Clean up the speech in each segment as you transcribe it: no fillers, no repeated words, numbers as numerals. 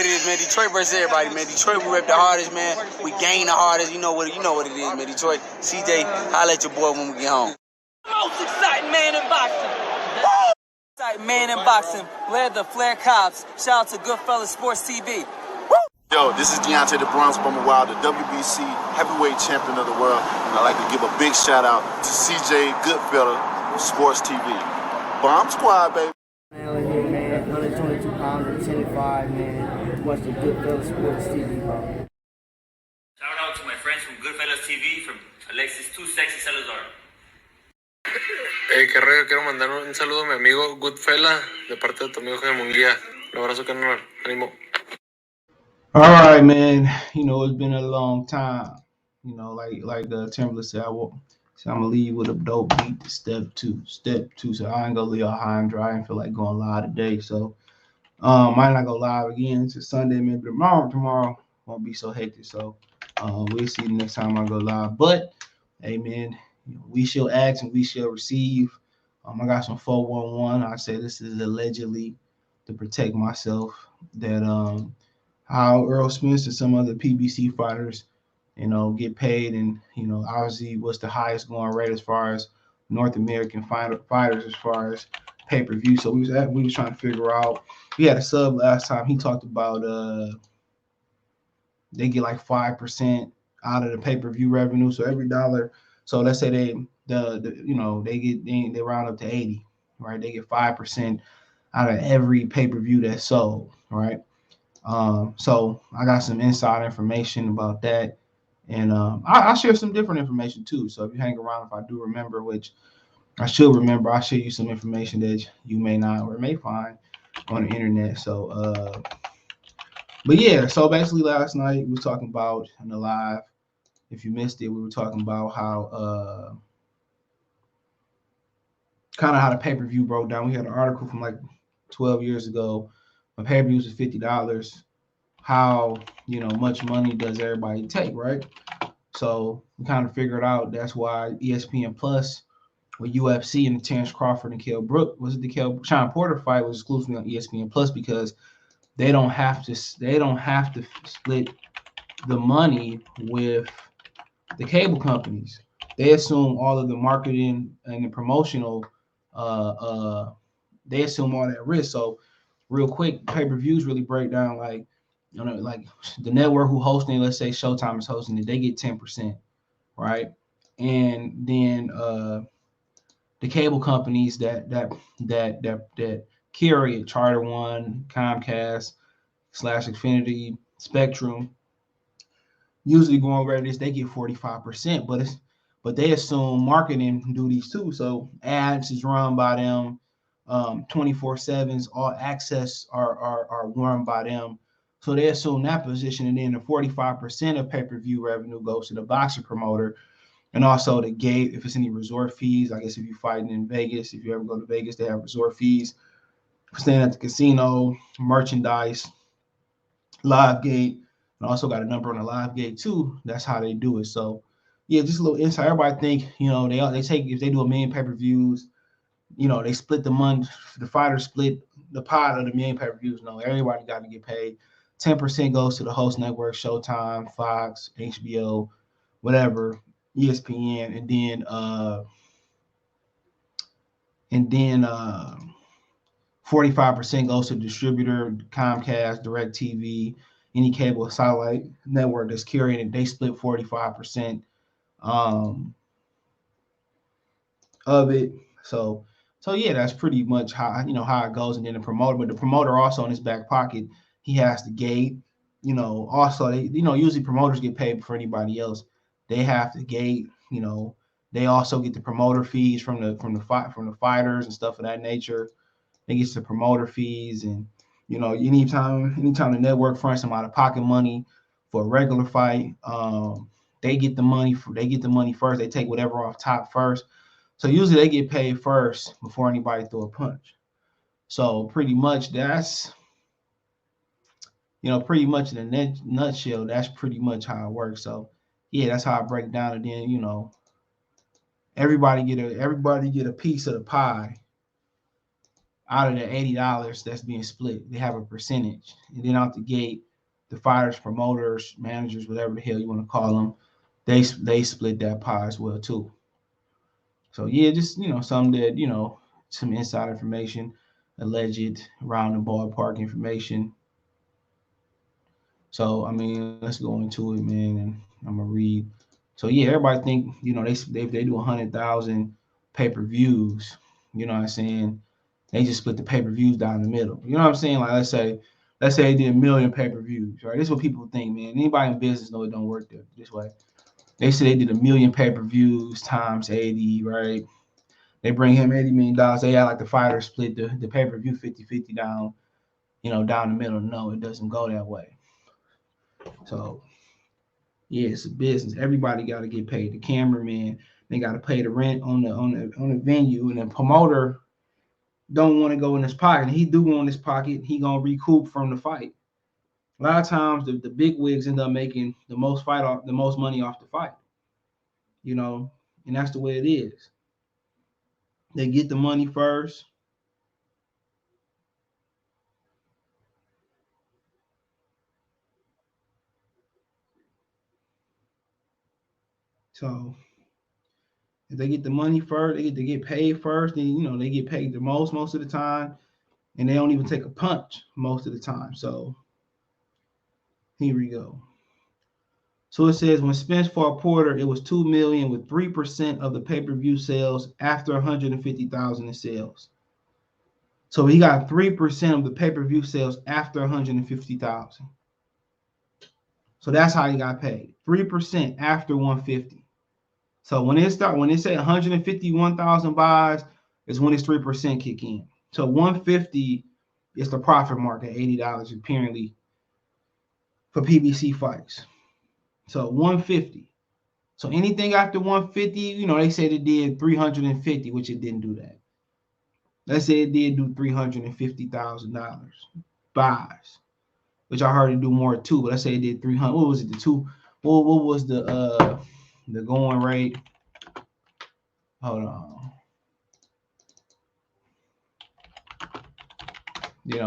it is, man. Detroit versus everybody, man. Detroit, we rep the hardest, man. We gain the hardest. You know what it is, man. Detroit, CJ, holla at your boy when we get home. Most exciting man in boxing. Woo! Exciting man in boxing. Led the Flair Cops. Shout out to Goodfellas Sports TV. Yo, this is Deontay the Bronx Bummer Wild, the WBC heavyweight champion of the world. And I'd like to give a big shout out to CJ Goodfellas Sports TV. Bomb Squad, baby. Man, here, man. 122 pounder, 10 and 5, man. Watch the Goodfellas Sports TV, bro. Shout out to my friends from Goodfellas TV, from Alexis Too Sexy Salazar. Hey, qué rollo, quiero mandar un saludo a mi amigo Goodfella, de parte de tu amigo Jaime Munguía. Un abrazo, carnal. Ánimo. All right, man. You know, it's been a long time. You know, like Timberland said, I'm gonna leave you with a dope beat to step two. So I ain't gonna leave all high and dry. I feel like going live today. So might not go live again. It's Sunday, maybe tomorrow won't be so hectic. So we'll see the next time I go live. But hey, man, we shall ask and we shall receive. I got some 411. I say this is allegedly to protect myself. That how Errol Spence and some other PBC fighters, you know, get paid, and you know, obviously, what's the highest going rate as far as North American fighters as far as pay-per-view. So we was trying to figure out. We had a sub last time. He talked about they get like 5% out of the pay-per-view revenue. So every dollar. So let's say they round up to 80, right? They get 5% out of every pay-per-view that's sold, right? So I got some inside information about that, and I'll share some different information too. So if you hang around, if I do remember, which I should remember, I'll share you some information that you may not or may find on the internet. So, but yeah, so basically last night we were talking about in the live. If you missed it, we were talking about how kind of how the pay-per-view broke down. We had an article from like 12 years ago. When pay-per-views is $50. How, you know, much money does everybody take, right? So we kind of figured out that's why ESPN Plus with UFC and the Terrence Crawford and Kell Brook, Sean Porter fight was exclusively on ESPN Plus, because they don't have to split the money with the cable companies. They assume all of the marketing and the promotional they assume all that risk. So real quick, pay-per-views really break down like, you know, like the network who hosting, let's say Showtime is hosting it, they get 10%, right? And then the cable companies that carry it, Charter One, Comcast / Xfinity, Spectrum, usually going over this, they get 45%, but they assume marketing duties too. So ads is run by them, 24/7s, all access are run by them. So they assume that position, and then the 45% of pay-per-view revenue goes to the boxing promoter, and also the gate. If it's any resort fees, I guess if you're fighting in Vegas, if you ever go to Vegas, they have resort fees. Staying at the casino, merchandise, live gate, and also got a number on the live gate too. That's how they do it. So yeah, just a little insight. Everybody think, you know, they take, if they do a million pay-per-views, you know, they split the money. The fighters split the pot of the million pay-per-views. No, everybody got to get paid. 10% goes to the host network, Showtime, Fox, HBO, whatever, ESPN, and then 45% goes to the distributor, Comcast, DirecTV, any cable satellite network that's carrying it. They split 45% of it. So yeah, that's pretty much how it goes. And then the promoter also in his back pocket, he has the gate. You know, also they, you know, usually promoters get paid before anybody else. They have the gate. You know, they also get the promoter fees from the fighters and stuff of that nature. They get the promoter fees, and you know, anytime the network fronts some out of pocket money for a regular fight, they get the money first. They take whatever off top first. So usually they get paid first before anybody throw a punch. So pretty much that's, you know, pretty much in a nutshell, that's pretty much how it works. So yeah, that's how I break down. And then, you know, everybody get a piece of the pie out of the $80 that's being split, they have a percentage. And then out the gate, the fighters, promoters, managers, whatever the hell you want to call them, they split that pie as well too. So yeah, just some that some inside information, alleged around the ballpark information. So I mean, let's go into it, man, and I'm gonna read. So yeah, everybody think they do 100,000 pay-per-views. You know what I'm saying? They just split the pay-per-views down the middle. You know what I'm saying? Like let's say they did 1,000,000 pay-per-views, right? This is what people think, man. Anybody in business know it don't work this way. They say they did 1,000,000 pay-per-views times 80, right? They bring him $80 million. They act like the fighter split the pay-per-view 50-50 down, down the middle. No, it doesn't go that way. So yeah, it's a business. Everybody got to get paid. The cameraman, they got to pay the rent on the venue, and the promoter don't want to go in his pocket. He do go in his pocket. He gonna recoup from the fight. A lot of times, the big wigs end up making the most money off the fight. And that's the way it is. They get the money first. So if they get the money first, they get paid first. Then they get paid the most of the time, and they don't even take a punch most of the time. So here we go. So it says when Spence fought Porter, it was $2 million with 3% of the pay-per-view sales after 150,000 in sales. So he got 3% of the pay-per-view sales after 150,000. So that's how he got paid. 3% after 150. So when it say 151,000 buys, is when his 3% kick in. So 150 is the profit mark at $80 apparently for PBC fights. So 150. So anything after 150, they said it did 350, which it didn't do that. Let's say it did do $350,000 buys, which I heard it do more too. But let's say it did 300. What was it? What was the going rate? Hold on.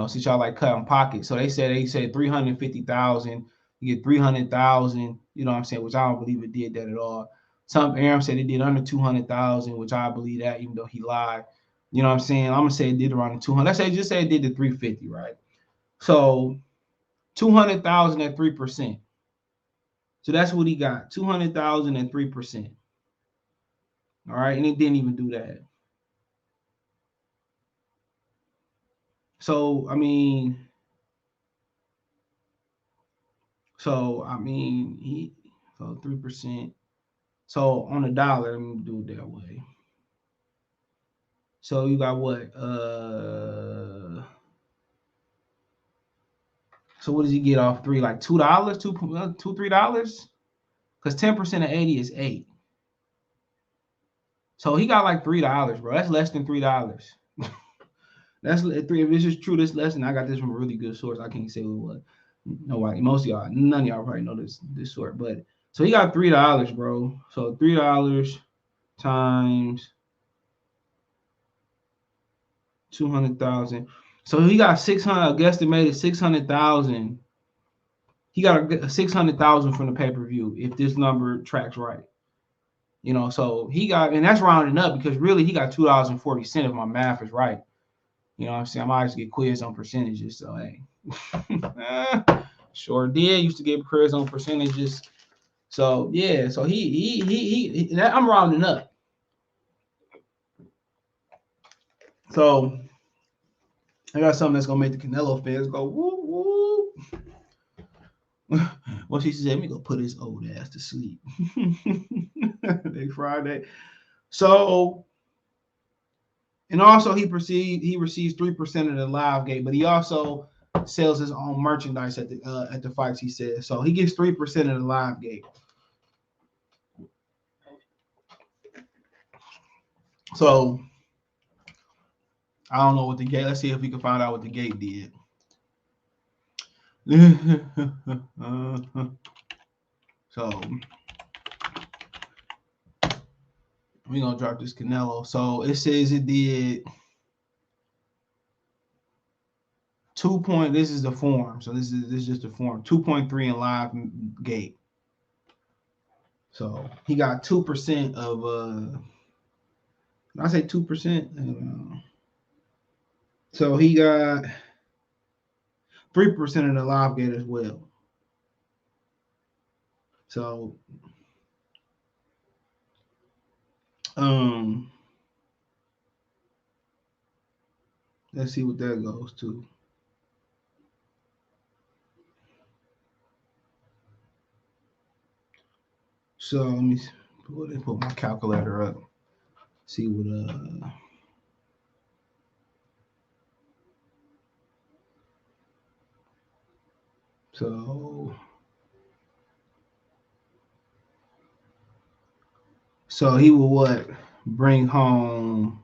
Since y'all like cutting pockets. So they said 350,000. You get 300,000. You know what I'm saying? Which I don't believe it did that at all. Some Aaron said it did under 200,000, which I believe that, even though he lied. You know what I'm saying? I'm gonna say it did around the 200. Let's say just say it did the 350, right? So 200,000 at 3%. So that's what he got. 200,000 at 3%. All right, and it didn't even do that. So I mean, he 3%. So on a dollar, let me do it that way. So you got what? So what does he get off 3? Like $2, $3? Because 10% of 80 is 8. So he got like $3, bro. That's less than $3. That's 3. If this is true, this lesson, I got this from a really good source. I can't say what. Nobody, most of y'all, none of y'all probably know this sort. But so he got $3, bro. So $3 times 200,000. So he got 600. Guesstimated 600,000. He got 600,000 from the pay-per-view if this number tracks right. So he got, and that's rounding up because really he got $2.40 if my math is right. You know what I'm saying? I might just get quiz on percentages. So hey, sure did. Used to get quiz on percentages. So yeah. So he I'm rounding up. So I got something that's gonna make the Canelo fans go woo woo. Well, she said, "Let me go put his old ass to sleep." Next Friday. So, and also he receives 3% of the live gate, but he also sells his own merchandise at the fights. He says so. He gets 3% of the live gate. So I don't know what the gate. Let's see if we can find out what the gate did. So we're gonna drop this Canelo. So it says it did This is the form. So this is just the form. 2.3 in live gate. So he got 2% of did I say 2%? So he got 3% of the live gate as well. So let's see what that goes to. So let me put my calculator up. See what so he will bring home,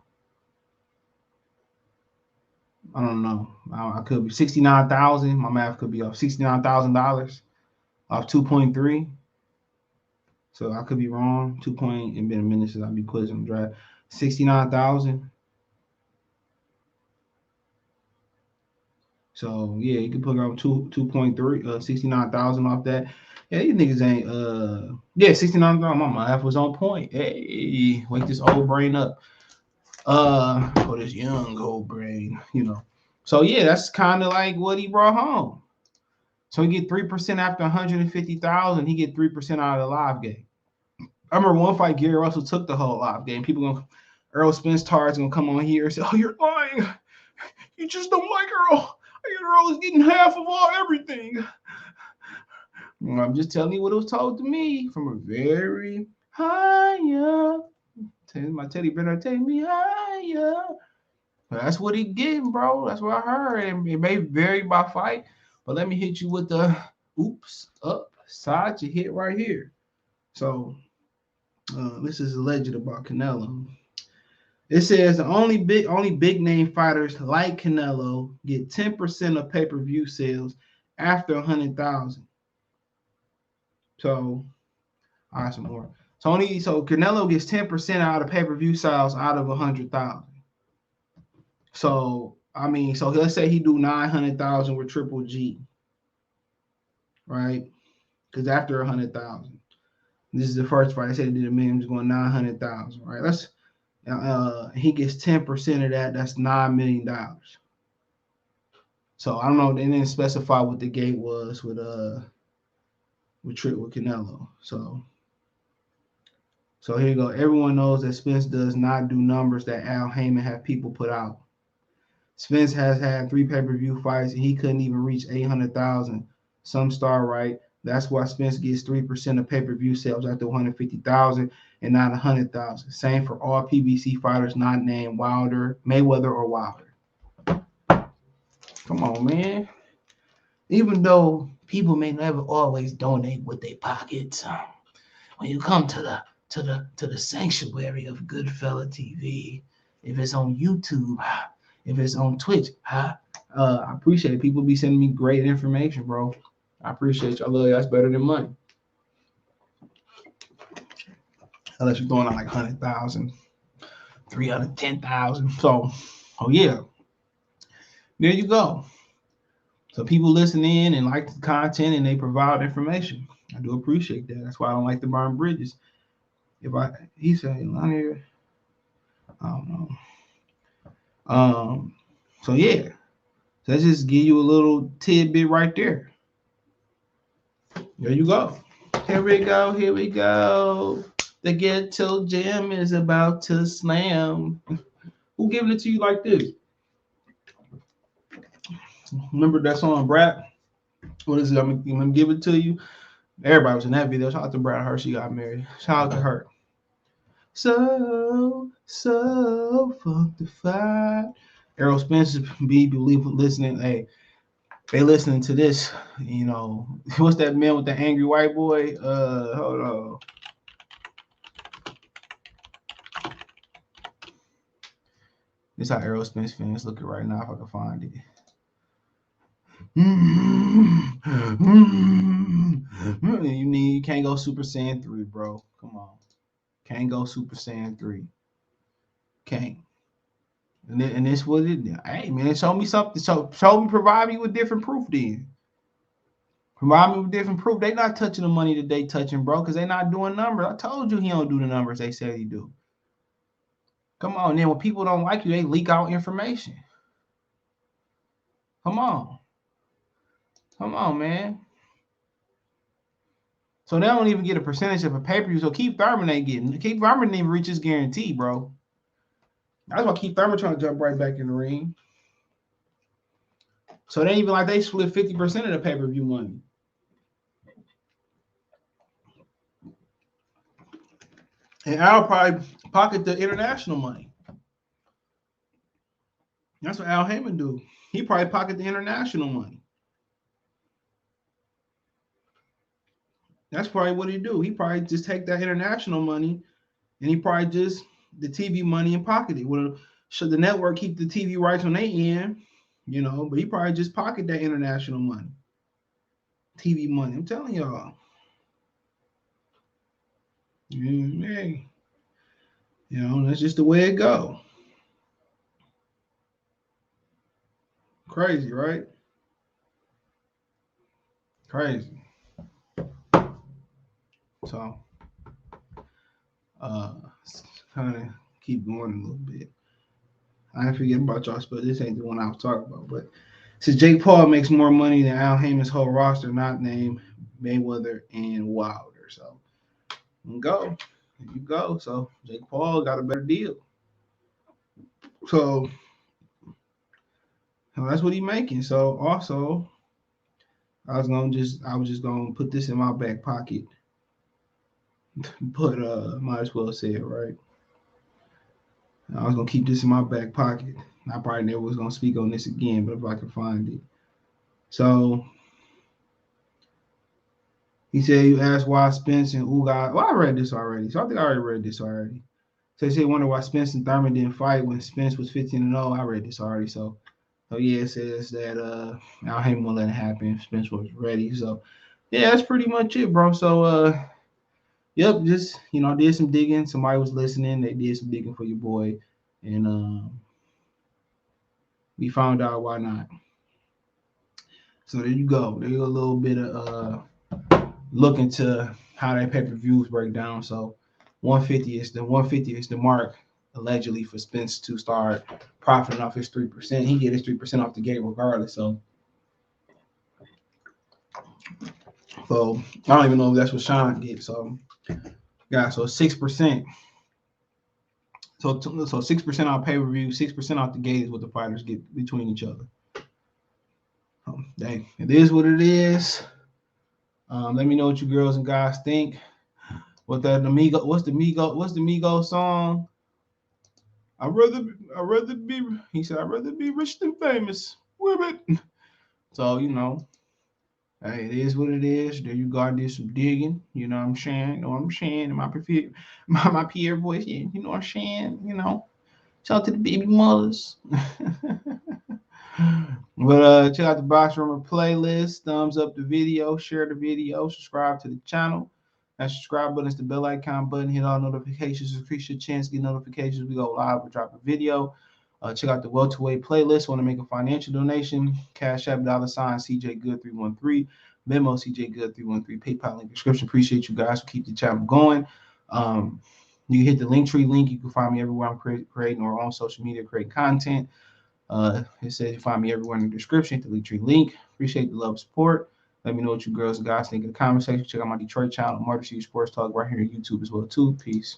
I don't know. I could be 69,000. My math could be off. $69,000 off 2.3. So I could be wrong. 2 point. It's been a minute since I'll be quizzing draft. 69,000. So yeah, you can put on 2.3, 69,000 off that. Yeah, these niggas ain't 69,000. My math was on point. Hey, wake this old brain up. For this young old brain, So yeah, that's kind of like what he brought home. So he get 3% after 150,000. He get 3% out of the live game. I remember one fight, Gary Russell took the whole live game. Errol Spence gonna come on here and say, "Oh, you're lying. You just don't like Errol. Errol is getting half of everything." I'm just telling you what it was told to me from a very high up. My teddy better take me higher. That's what he getting, bro. That's what I heard. And it may vary by fight, but let me hit you with the upside you hit right here. So this is alleged about Canelo. It says the only big name fighters like Canelo get 10% of pay-per-view sales after 100,000. So, all right, some more. So Canelo gets 10% out of pay-per-view sales out of 100,000. So let's say he do 900,000 with Triple G, right? Because after 100,000, this is the first fight. I said he did a million, he's going 900,000, right? He gets 10% of that. That's $9 million. So I don't know. They didn't specify what the gate was with Canelo. So here you go. Everyone knows that Spence does not do numbers that Al Heyman have people put out. Spence has had 3 pay-per-view fights, and he couldn't even reach 800,000. Some star right. That's why Spence gets 3% of pay-per-view sales after 150,000 and not 100,000. Same for all PBC fighters not named Mayweather or Wilder. Come on, man. Even though people may never always donate with their pockets, when you come to the sanctuary of Goodfella TV, if it's on YouTube, if it's on Twitch, I appreciate it. People be sending me great information, bro. I appreciate you. I love you. That's better than money. Unless you're throwing out like 100,000, 310,000. So, yeah. There you go. So people listen in and like the content and they provide information. I do appreciate that. That's why I don't like to burn bridges. He said, I don't know. So yeah. So let's just give you a little tidbit right there. There you go. Here we go. The ghetto jam is about to slam. Who giving it to you like this? Remember that song, Brad? What is it? I'm gonna give it to you. Everybody was in that video. Shout out to Brad Her. She got married. Shout out to her. So funkified. Errol Spence be listening. Hey, they listening to this. What's that man with the angry white boy? Hold on. This is how Errol Spence fans looking right now. If I can find it. You can't go Super Saiyan 3, bro. Come on. Can't go Super Saiyan 3. Can't. And this what it. Hey man, show me something. Show me, provide me with different proof. Then provide me with different proof. They not touching the money that they touching, bro, because they not doing numbers. I told you he don't do the numbers they said he do. Come on, then when people don't like you, they leak out information. Come on, man. So they don't even get a percentage of a pay-per-view. So Keith Thurman ain't getting. Keith Thurman didn't even reach his guarantee, bro. That's why Keith Thurman trying to jump right back in the ring. So they ain't even like they split 50% of the pay-per-view money. And Al probably pocket the international money. That's what Al Heyman do. He probably pocket the international money. That's probably what he do. He probably just take that international money and he probably just the TV money and pocket it. Well, should the network keep the TV rights on their end, you know, but he probably just pocket that international money. TV money. I'm telling y'all. Hey, you know, that's just the way it go. Crazy, right? Crazy. So, kind of keep going a little bit. I ain't forgetting about y'all, but this ain't the one I was talking about. But since Jake Paul makes more money than Al Heyman's whole roster, not named Mayweather and Wilder. So, you go. So, Jake Paul got a better deal. So, that's what he's making. So, also, I was just gonna put this in my back pocket. But might as well say it right. I was gonna keep this in my back pocket. I probably never was gonna speak on this again, but if I can find it. So he said you asked why Spence and Uga. Well, I read this already, so I think I already read this already. So he said wonder why Spence and Thurman didn't fight when Spence was 15-0. I read this already. So yeah, it says that Al Heyman won't let it happen. Spence was ready. So yeah, that's pretty much it, bro. So yep, just did some digging. Somebody was listening. They did some digging for your boy, and we found out why not. So there you go. There's a little bit of look into how that pay-per-views break down. So 150 is the mark allegedly for Spence to start profiting off his 3%. He get his 3% off the gate regardless. So I don't even know if that's what Sean gets. So yeah, so 6%. So 6% off pay-per-view, 6% off the gate is what the fighters get between each other. Dang, it is what it is. Let me know what you girls and guys think. What's the Migo song? I'd rather be rich than famous. Women. So hey, it is what it is. There you go. I did some digging. You know what I'm saying? In my Pierre voice. Yeah, you know what I'm saying? Shout out to the baby mothers. But check out the Box Room playlist. Thumbs up the video. Share the video. Subscribe to the channel. That subscribe button is the bell icon button. Hit all notifications. Increase your chance to get notifications. We go live or drop a video. Check out the welterweight playlist. Want to make a financial donation? Cash App $CJ Good 313. Venmo CJ Good 313. PayPal link description. Appreciate you guys who keep the channel going. You can hit the Linktree link. You can find me everywhere I'm creating or on social media, creating content. It says you find me everywhere in the description. Hit the Linktree link. Appreciate the love, support. Let me know what you girls and guys think in the comment section. Check out my Detroit channel, Murder City Sports Talk, right here on YouTube as well too. Peace.